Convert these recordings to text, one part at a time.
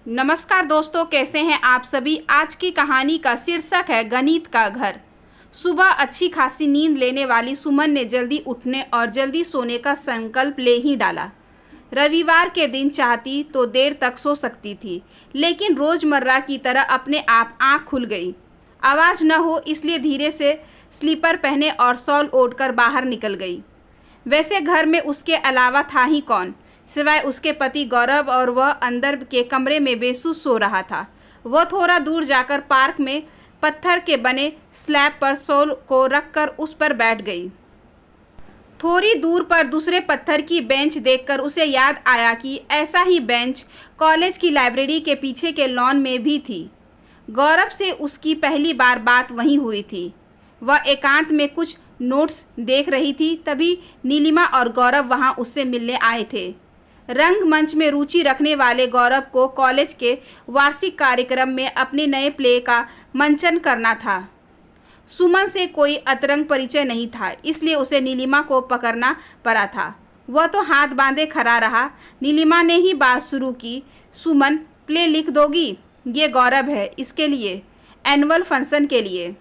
नमस्कार दोस्तों, कैसे हैं आप सभी। आज की कहानी का शीर्षक है गणित का घर। सुबह अच्छी खासी नींद लेने वाली सुमन ने जल्दी उठने और जल्दी सोने का संकल्प ले ही डाला। रविवार के दिन चाहती तो देर तक सो सकती थी, लेकिन रोज़मर्रा की तरह अपने आप आँख खुल गई। आवाज़ न हो इसलिए धीरे से स्लीपर पहने और शॉल ओढ़कर बाहर निकल गई। वैसे घर में उसके अलावा था ही कौन, सिवाय उसके पति गौरव, और वह अंदर के कमरे में बेसुध सो रहा था। वह थोड़ा दूर जाकर पार्क में पत्थर के बने स्लैब पर शॉल को रखकर उस पर बैठ गई। थोड़ी दूर पर दूसरे पत्थर की बेंच देखकर उसे याद आया कि ऐसा ही बेंच कॉलेज की लाइब्रेरी के पीछे के लॉन में भी थी। गौरव से उसकी पहली बार बात वहीं हुई थी। वह एकांत में कुछ नोट्स देख रही थी, तभी नीलिमा और गौरव वहां उससे मिलने आए थे। रंगमंच में रुचि रखने वाले गौरव को कॉलेज के वार्षिक कार्यक्रम में अपने नए प्ले का मंचन करना था। सुमन से कोई अंतरंग परिचय नहीं था, इसलिए उसे नीलिमा को पकड़ना पड़ा था। वह तो हाथ बांधे खड़ा रहा। नीलिमा ने ही बात शुरू की, सुमन प्ले लिख दोगी? ये गौरव है, इसके लिए, एनुअल फंक्शन के लिए।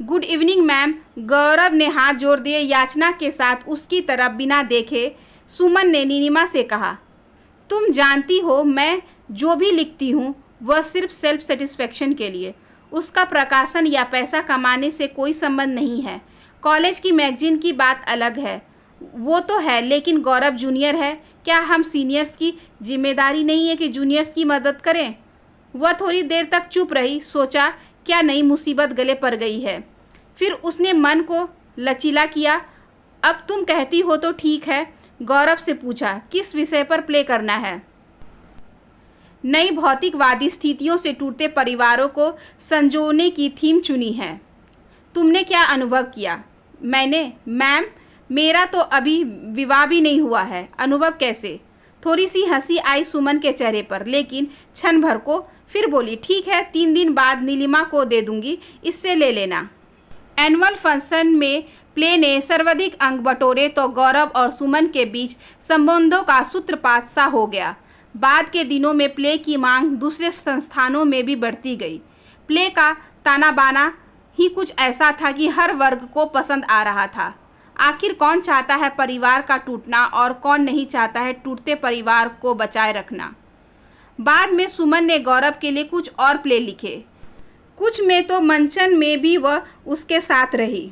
Good evening ma'am. गौरव ने हाथ जोड़ दिए। याचना के साथ उसकी तरफ बिना देखे सुमन ने नीलिमा से कहा, तुम जानती हो मैं जो भी लिखती हूँ वह सिर्फ सेल्फ सेटिस्फेक्शन के लिए। उसका प्रकाशन या पैसा कमाने से कोई संबंध नहीं है। कॉलेज की मैगजीन की बात अलग है, वो तो है, लेकिन गौरव जूनियर है। क्या हम सीनियर्स की जिम्मेदारी नहीं है कि जूनियर्स की मदद करें? वह थोड़ी देर तक चुप रही। सोचा क्या नई मुसीबत गले पड़ गई है। फिर उसने मन को लचीला किया। अब तुम कहती हो तो ठीक है। गौरव से पूछा, किस विषय पर प्ले करना है? नई भौतिकवादी स्थितियों से टूटते परिवारों को संजोने की थीम चुनी है। तुमने क्या अनुभव किया? मैम, मेरा तो अभी विवाह भी नहीं हुआ है। अनुभव कैसे? थोड़ी सी हंसी आई सुमन के चेहरे पर, लेकिन क्षण भर को। फिर बोली, ठीक है, 3 दिन बाद नीलिमा को दे दूंगी, इससे ले लेना। एनुअल फंक्शन में प्ले ने सर्वाधिक अंक बटोरे तो गौरव और सुमन के बीच संबंधों का सूत्रपात सा हो गया। बाद के दिनों में प्ले की मांग दूसरे संस्थानों में भी बढ़ती गई। प्ले का ताना बाना ही कुछ ऐसा था कि हर वर्ग को पसंद आ रहा था। आखिर कौन चाहता है परिवार का टूटना और कौन नहीं चाहता है टूटते परिवार को बचाए रखना। बाद में सुमन ने गौरव के लिए कुछ और प्ले लिखे। कुछ में तो मंचन में भी वह उसके साथ रही।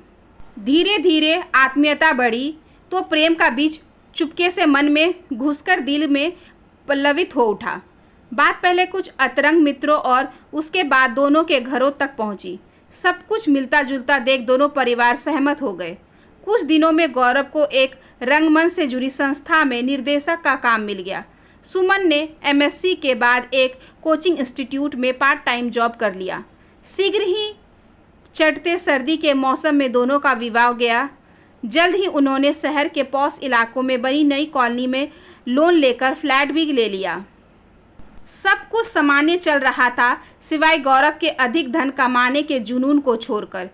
धीरे धीरे आत्मीयता बढ़ी तो प्रेम का बीज चुपके से मन में घुसकर दिल में पल्लवित हो उठा। बात पहले कुछ अतरंग मित्रों और उसके बाद दोनों के घरों तक पहुंची। सब कुछ मिलता जुलता देख दोनों परिवार सहमत हो गए। कुछ दिनों में गौरव को एक रंगमंच से जुड़ी संस्था में निर्देशक का काम मिल गया। सुमन ने एमएससी के बाद एक कोचिंग इंस्टीट्यूट में पार्ट टाइम जॉब कर लिया। शीघ्र ही चढ़ते सर्दी के मौसम में दोनों का विवाह गया। जल्द ही उन्होंने शहर के पॉश इलाकों में बनी नई कॉलोनी में लोन लेकर फ्लैट भी ले लिया। सब कुछ सामान्य चल रहा था, सिवाय गौरव के अधिक धन कमाने के जुनून को छोड़कर।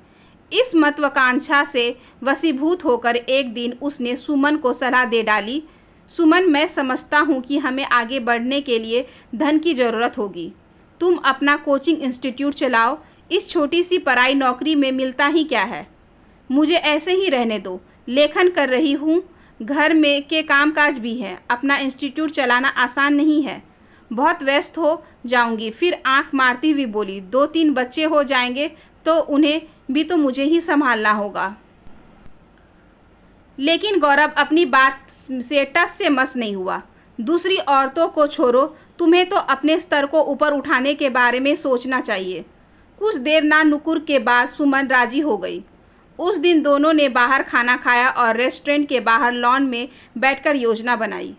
इस महत्वाकांक्षा से वशीभूत होकर एक दिन उसने सुमन को सलाह दे डाली, सुमन, मैं समझता हूँ कि हमें आगे बढ़ने के लिए धन की ज़रूरत होगी। तुम अपना कोचिंग इंस्टीट्यूट चलाओ। इस छोटी सी पराई नौकरी में मिलता ही क्या है। मुझे ऐसे ही रहने दो। लेखन कर रही हूँ, घर में के कामकाज भी है। अपना इंस्टीट्यूट चलाना आसान नहीं है। बहुत व्यस्त हो जाऊंगी। फिर आंख मारती हुई बोली, 2-3 बच्चे हो जाएंगे तो उन्हें भी तो मुझे ही संभालना होगा। लेकिन गौरव अपनी बात से टस से मस नहीं हुआ। दूसरी औरतों को छोड़ो, तुम्हें तो अपने स्तर को ऊपर उठाने के बारे में सोचना चाहिए। कुछ देर ना नुकुर के बाद सुमन राजी हो गई। उस दिन दोनों ने बाहर खाना खाया और रेस्टोरेंट के बाहर लॉन में बैठकर योजना बनाई।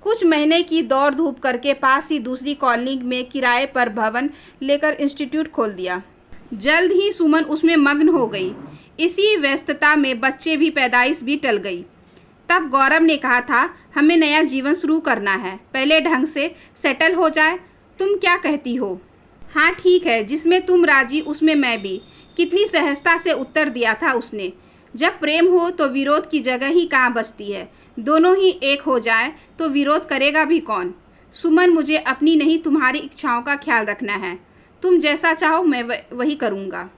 कुछ महीने की दौड़ धूप करके पास ही दूसरी कॉलोनी में किराए पर भवन लेकर इंस्टीट्यूट खोल दिया। जल्द ही सुमन उसमें मग्न हो गई। इसी व्यस्तता में बच्चे भी पैदाइश भी टल गई। तब गौरव ने कहा था, हमें नया जीवन शुरू करना है, पहले ढंग से सेटल हो जाए। तुम क्या कहती हो? हाँ ठीक है, जिसमें तुम राजी उसमें मैं भी। कितनी सहजता से उत्तर दिया था उसने। जब प्रेम हो तो विरोध की जगह ही कहाँ बचती है। दोनों ही एक हो जाए तो विरोध करेगा भी कौन। सुमन, मुझे अपनी नहीं तुम्हारी इच्छाओं का ख्याल रखना है। तुम जैसा चाहो मैं वही करूँगा।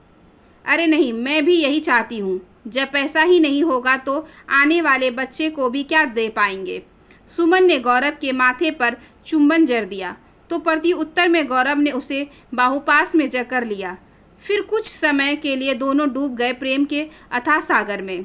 अरे नहीं, मैं भी यही चाहती हूँ। जब पैसा ही नहीं होगा तो आने वाले बच्चे को भी क्या दे पाएंगे। सुमन ने गौरव के माथे पर चुंबन जड़ दिया तो प्रति उत्तर में गौरव ने उसे बाहुपास में जकड़ लिया। फिर कुछ समय के लिए दोनों डूब गए प्रेम के अथाह सागर में।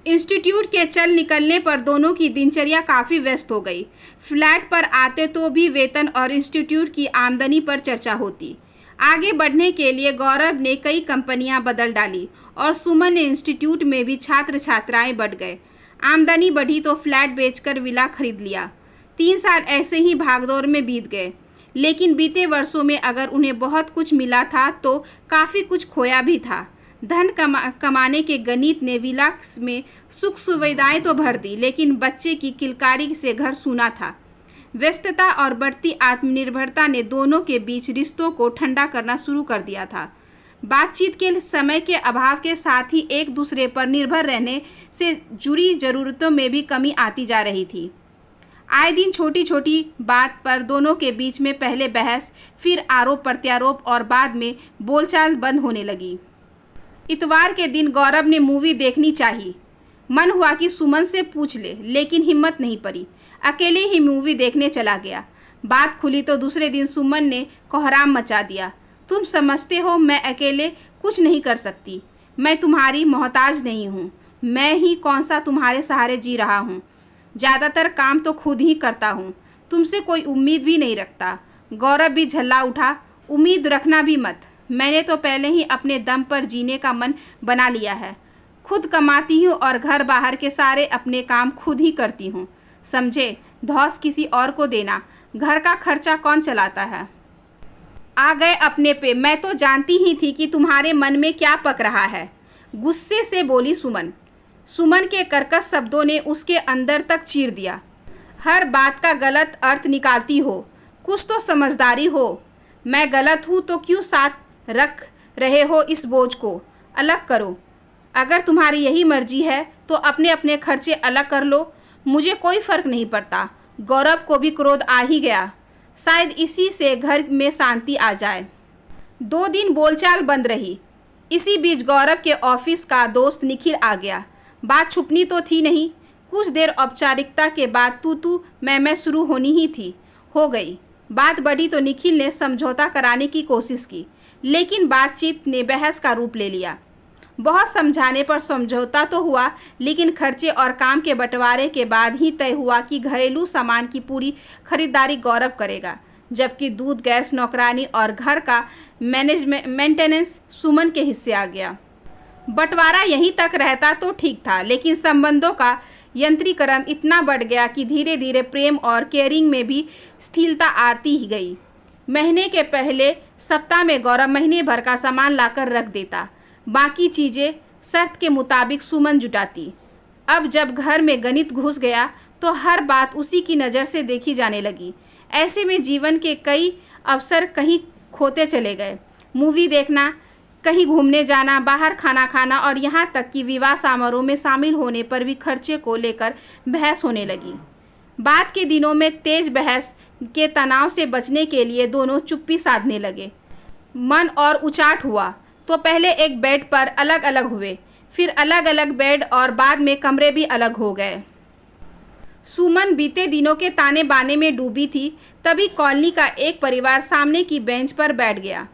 इंस्टीट्यूट के चल निकलने पर दोनों की दिनचर्या काफ़ी व्यस्त हो गई। फ्लैट पर आते तो भी वेतन और इंस्टीट्यूट की आमदनी पर चर्चा होती। आगे बढ़ने के लिए गौरव ने कई कंपनियां बदल डाली और सुमन ने इंस्टीट्यूट में भी छात्र छात्राएं बढ़ गए। आमदनी बढ़ी तो फ्लैट बेचकर विला खरीद लिया। 3 साल ऐसे ही भागदौड़ में बीत गए। लेकिन बीते वर्षों में अगर उन्हें बहुत कुछ मिला था तो काफ़ी कुछ खोया भी था। धन कमाने के गणित ने विला में सुख सुविधाएं तो भर दी, लेकिन बच्चे की किलकारी से घर सूना था। व्यस्तता और बढ़ती आत्मनिर्भरता ने दोनों के बीच रिश्तों को ठंडा करना शुरू कर दिया था। बातचीत के समय के अभाव के साथ ही एक दूसरे पर निर्भर रहने से जुड़ी ज़रूरतों में भी कमी आती जा रही थी। आए दिन छोटी छोटी बात पर दोनों के बीच में पहले बहस, फिर आरोप प्रत्यारोप और बाद में बोलचाल बंद होने लगी। इतवार के दिन गौरव ने मूवी देखनी चाहिए। मन हुआ कि सुमन से पूछ ले, लेकिन हिम्मत नहीं पड़ी। अकेले ही मूवी देखने चला गया। बात खुली तो दूसरे दिन सुमन ने कोहराम मचा दिया। तुम समझते हो मैं अकेले कुछ नहीं कर सकती। मैं तुम्हारी मोहताज नहीं हूँ। मैं ही कौन सा तुम्हारे सहारे जी रहा हूँ। ज़्यादातर काम तो खुद ही करता हूँ। तुमसे कोई उम्मीद भी नहीं रखता। गौरव भी झल्ला उठा। उम्मीद रखना भी मत। मैंने तो पहले ही अपने दम पर जीने का मन बना लिया है। खुद कमाती हूँ और घर बाहर के सारे अपने काम खुद ही करती हूँ। समझे? धौंस किसी और को देना। घर का खर्चा कौन चलाता है। आ गए अपने पे। मैं तो जानती ही थी कि तुम्हारे मन में क्या पक रहा है, गुस्से से बोली सुमन। सुमन के कर्कश शब्दों ने उसके अंदर तक चीर दिया। हर बात का गलत अर्थ निकालती हो, कुछ तो समझदारी हो। मैं गलत हूँ तो क्यों साथ रख रहे हो इस बोझ को? अलग करो। अगर तुम्हारी यही मर्जी है तो अपने अपने खर्चे अलग कर लो। मुझे कोई फ़र्क नहीं पड़ता। गौरव को भी क्रोध आ ही गया। शायद इसी से घर में शांति आ जाए। 2 दिन बोलचाल बंद रही। इसी बीच गौरव के ऑफिस का दोस्त निखिल आ गया। बात छुपनी तो थी नहीं। कुछ देर औपचारिकता के बाद तू मैं शुरू होनी ही थी। हो गई। बात बढ़ी तो निखिल ने समझौता कराने की कोशिश की, लेकिन बातचीत ने बहस का रूप ले लिया। बहुत समझाने पर समझौता तो हुआ, लेकिन खर्चे और काम के बंटवारे के बाद ही तय हुआ कि घरेलू सामान की पूरी खरीदारी गौरव करेगा, जबकि दूध, गैस, नौकरानी और घर का मेंटेनेंस सुमन के हिस्से आ गया। बंटवारा यहीं तक रहता तो ठीक था, लेकिन संबंधों का यंत्रीकरण इतना बढ़ गया कि धीरे धीरे प्रेम और केयरिंग में भी स्थिरता आती ही गई। महीने के पहले सप्ताह में गौरव महीने भर का सामान लाकर रख देता। बाकी चीज़ें शर्त के मुताबिक सुमन जुटाती। अब जब घर में गणित घुस गया तो हर बात उसी की नज़र से देखी जाने लगी। ऐसे में जीवन के कई अवसर कहीं खोते चले गए। मूवी देखना, कहीं घूमने जाना, बाहर खाना खाना और यहाँ तक कि विवाह समारोह में शामिल होने पर भी खर्चे को लेकर बहस होने लगी। बाद के दिनों में तेज बहस के तनाव से बचने के लिए दोनों चुप्पी साधने लगे। मन और उचाट हुआ तो पहले एक बेड पर अलग अलग हुए, फिर अलग अलग बेड और बाद में कमरे भी अलग हो गए। सुमन बीते दिनों के ताने बाने में डूबी थी। तभी कॉलोनी का एक परिवार सामने की बेंच पर बैठ गया।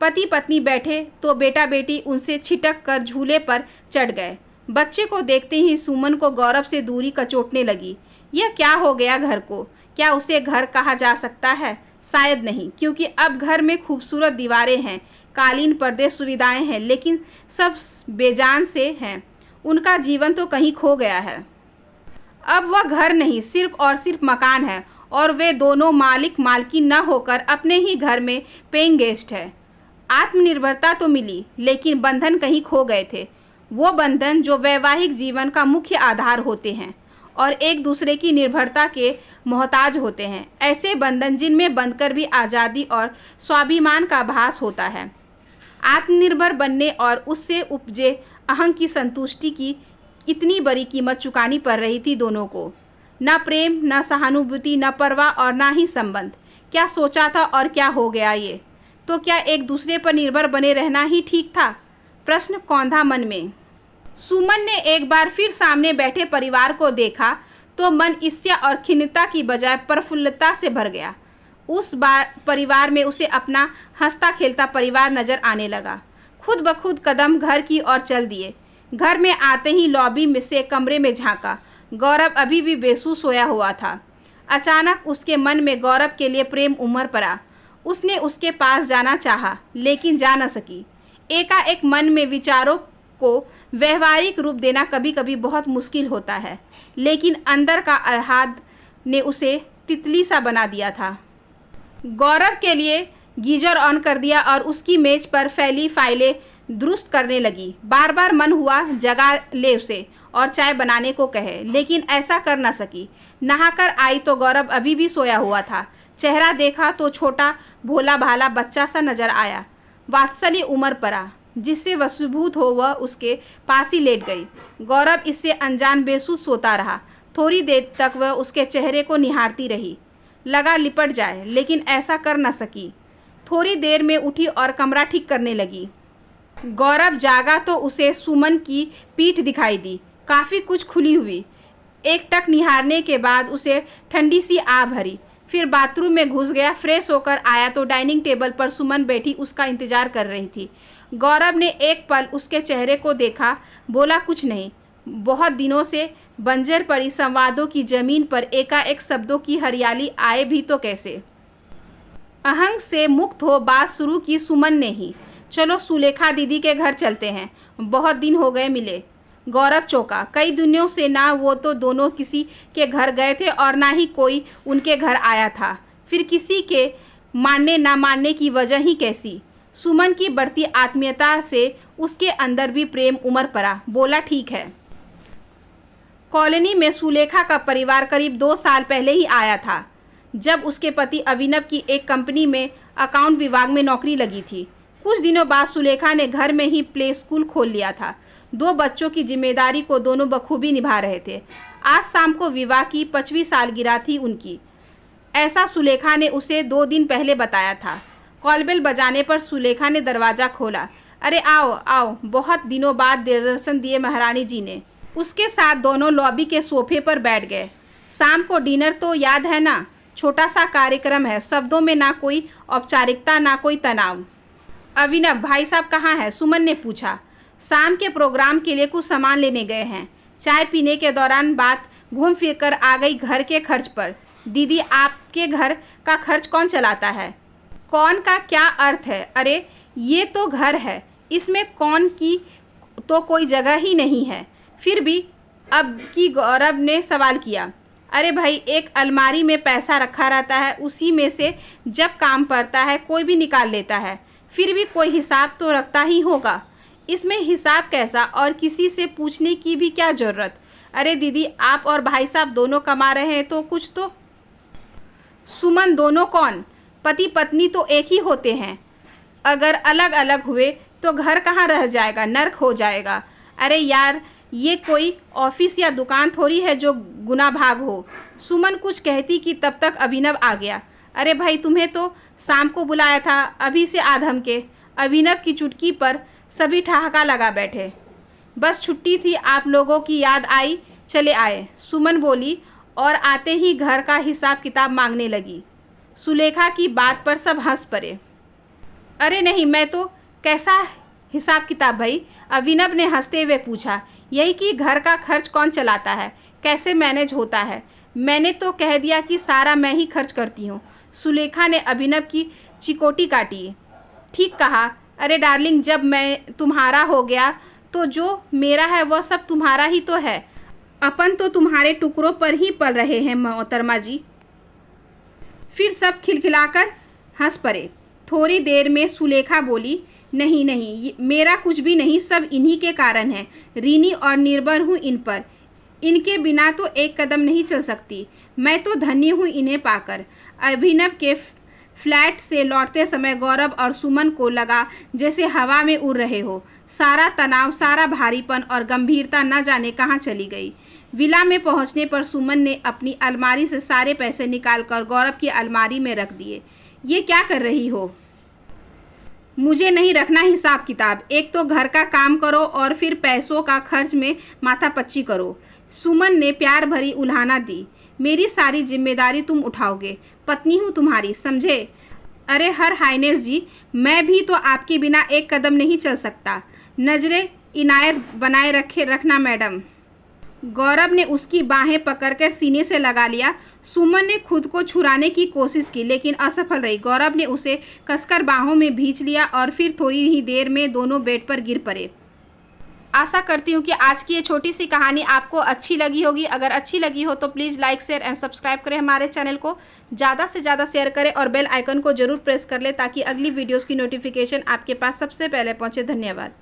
पति पत्नी बैठे तो बेटा बेटी उनसे छिटक कर झूले पर चढ़ गए। बच्चे को देखते ही सुमन को गौरव से दूरी कचोटने लगी। यह क्या हो गया घर को? क्या उसे घर कहा जा सकता है? शायद नहीं, क्योंकि अब घर में खूबसूरत दीवारें हैं, कालीन, पर्दे, सुविधाएं हैं, लेकिन सब बेजान से हैं। उनका जीवन तो कहीं खो गया है। अब वह घर नहीं, सिर्फ और सिर्फ मकान है, और वे दोनों मालिक मालकिन न होकर अपने ही घर में पेइंग गेस्ट है। आत्मनिर्भरता तो मिली, लेकिन बंधन कहीं खो गए थे। वो बंधन जो वैवाहिक जीवन का मुख्य आधार होते हैं और एक दूसरे की निर्भरता के मोहताज होते हैं। ऐसे बंधन जिनमें बंधकर भी आज़ादी और स्वाभिमान का भास होता है। आत्मनिर्भर बनने और उससे उपजे अहंग की संतुष्टि की इतनी बड़ी कीमत चुकानी पड़ रही थी दोनों को। न प्रेम, न सहानुभूति, न परवाह और ना ही संबंध। क्या सोचा था और क्या हो गया ये? तो क्या एक दूसरे पर निर्भर बने रहना ही ठीक था? प्रश्न कौंधा मन में। सुमन ने एक बार फिर सामने बैठे परिवार को देखा तो मन ईर्ष्या और खिन्नता की बजाय प्रफुल्लता से भर गया। उस बार परिवार में उसे अपना हंसता खेलता परिवार नजर आने लगा। खुद ब खुद कदम घर की ओर चल दिए। घर में आते ही लॉबी में से कमरे में झांका। गौरव अभी भी बेसुध सोया हुआ था। अचानक उसके मन में गौरव के लिए प्रेम उमड़ पड़ा। उसने उसके पास जाना चाहा, लेकिन जा न सकी। एकाएक मन में विचारों को व्यवहारिक रूप देना कभी कभी बहुत मुश्किल होता है, लेकिन अंदर का आह्लाद ने उसे तितली सा बना दिया था। गौरव के लिए गीजर ऑन कर दिया और उसकी मेज पर फैली फाइलें दुरुस्त करने लगी। बार बार मन हुआ जगा ले उसे और चाय बनाने को कहे, लेकिन ऐसा कर न सकी। नहाकर आई तो गौरव अभी भी सोया हुआ था। चेहरा देखा तो छोटा भोला भाला बच्चा सा नजर आया। वात्सल्य उमड़ पड़ा। जिससे वशीभूत हो वह उसके पास ही लेट गई। गौरव इससे अनजान बेसुध सोता रहा। थोड़ी देर तक वह उसके चेहरे को निहारती रही। लगा लिपट जाए, लेकिन ऐसा कर न सकी। थोड़ी देर में उठी और कमरा ठीक करने लगी। गौरव जागा तो उसे सुमन की पीठ दिखाई दी, काफ़ी कुछ खुली हुई। एक टक निहारने के बाद उसे ठंडी सी आ भरी। फिर बाथरूम में घुस गया। फ्रेश होकर आया तो डाइनिंग टेबल पर सुमन बैठी उसका इंतजार कर रही थी। गौरव ने एक पल उसके चेहरे को देखा, बोला कुछ नहीं। बहुत दिनों से बंजर पड़ी संवादों की जमीन पर एकाएक शब्दों की हरियाली आए भी तो कैसे। अहंग से मुक्त हो बात शुरू की सुमन ने ही। चलो सुलेखा दीदी के घर चलते हैं, बहुत दिन हो गए मिले। गौरव चौंका। कई दिनों से ना वो तो दोनों किसी के घर गए थे और ना ही कोई उनके घर आया था। फिर किसी के मानने ना मानने की वजह ही कैसी। सुमन की बढ़ती आत्मीयता से उसके अंदर भी प्रेम उमड़ पड़ा। बोला ठीक है। कॉलोनी में सुलेखा का परिवार करीब 2 साल पहले ही आया था, जब उसके पति अभिनव की एक कंपनी में अकाउंट विभाग में नौकरी लगी थी। कुछ दिनों बाद सुलेखा ने घर में ही प्ले स्कूल खोल लिया था। 2 बच्चों की जिम्मेदारी को दोनों बखूबी निभा रहे थे। आज शाम को विवाह की 25वीं सालगिरह थी उनकी। ऐसा सुलेखा ने उसे 2 दिन पहले बताया था। कॉलबेल बजाने पर सुलेखा ने दरवाज़ा खोला। अरे आओ आओ, बहुत दिनों बाद दर्शन दिए महारानी जी ने। उसके साथ दोनों लॉबी के सोफे पर बैठ गए। शाम को डिनर तो याद है ना, छोटा सा कार्यक्रम है। शब्दों में ना कोई औपचारिकता ना कोई तनाव। अभिनव भाई साहब कहाँ हैं? सुमन ने पूछा। शाम के प्रोग्राम के लिए कुछ सामान लेने गए हैं। चाय पीने के दौरान बात घूम फिर कर आ गई घर के खर्च पर। दीदी आपके घर का खर्च कौन चलाता है? कौन का क्या अर्थ है? अरे ये तो घर है, इसमें कौन की तो कोई जगह ही नहीं है। फिर भी अब की गौरव ने सवाल किया। अरे भाई, एक अलमारी में पैसा रखा रहता है, उसी में से जब काम पड़ता है कोई भी निकाल लेता है। फिर भी कोई हिसाब तो रखता ही होगा। इसमें हिसाब कैसा, और किसी से पूछने की भी क्या ज़रूरत। अरे दीदी, आप और भाई साहब दोनों कमा रहे हैं तो कुछ तो। सुमन, दोनों कौन? पति पत्नी तो एक ही होते हैं। अगर अलग अलग हुए तो घर कहाँ रह जाएगा, नर्क हो जाएगा। अरे यार, ये कोई ऑफिस या दुकान थोड़ी है जो गुना भाग हो। सुमन कुछ कहती कि तब तक अभिनव आ गया। अरे भाई, तुम्हें तो शाम को बुलाया था, अभी से आधम के। अभिनव की चुटकी पर सभी ठहाका लगा बैठे। बस छुट्टी थी, आप लोगों की याद आई, चले आए, सुमन बोली और आते ही घर का हिसाब किताब मांगने लगी। सुलेखा की बात पर सब हंस पड़े। अरे नहीं, मैं तो कैसा हिसाब किताब भाई? अभिनव ने हंसते हुए पूछा। यही कि घर का खर्च कौन चलाता है, कैसे मैनेज होता है। मैंने तो कह दिया कि सारा मैं ही खर्च करती हूँ। सुलेखा ने अभिनव की चिकोटी काटी। ठीक कहा। अरे डार्लिंग, जब मैं तुम्हारा हो गया तो जो मेरा है वह सब तुम्हारा ही तो है। अपन तो तुम्हारे टुकड़ों पर ही पल रहे हैं मोहतरमा जी। फिर सब खिलखिलाकर हंस पड़े। थोड़ी देर में सुलेखा बोली, नहीं नहीं, मेरा कुछ भी नहीं, सब इन्हीं के कारण है। ऋणी और निर्भर हूँ इन पर। इनके बिना तो एक कदम नहीं चल सकती। मैं तो धन्य हूँ इन्हें पाकर। अभिनव के फ्लैट से लौटते समय गौरव और सुमन को लगा जैसे हवा में उड़ रहे हो। सारा तनाव, सारा भारीपन और गंभीरता न जाने कहाँ चली गई। विला में पहुंचने पर सुमन ने अपनी अलमारी से सारे पैसे निकालकर गौरव की अलमारी में रख दिए। ये क्या कर रही हो? मुझे नहीं रखना हिसाब किताब। एक तो घर का काम करो और फिर पैसों का खर्च में माथापच्ची करो। सुमन ने प्यार भरी उल्हाना दी। मेरी सारी जिम्मेदारी तुम उठाओगे, पत्नी हूँ तुम्हारी, समझे? अरे हर हाइनेस जी, मैं भी तो आपके बिना एक कदम नहीं चल सकता। नजरें इनायत बनाए रखना मैडम। गौरव ने उसकी बाहें पकड़कर सीने से लगा लिया। सुमन ने खुद को छुड़ाने की कोशिश की लेकिन असफल रही। गौरव ने उसे कसकर बाहों में भींच लिया और फिर थोड़ी ही देर में दोनों बेड पर गिर पड़े। आशा करती हूँ कि आज की ये छोटी सी कहानी आपको अच्छी लगी होगी। अगर अच्छी लगी हो तो please like, share and subscribe करें। हमारे चैनल को ज़्यादा से ज़्यादा शेयर करें और बेल आइकन को ज़रूर प्रेस कर लें ताकि अगली वीडियोज़ की नोटिफिकेशन आपके पास सबसे पहले पहुँचे। धन्यवाद।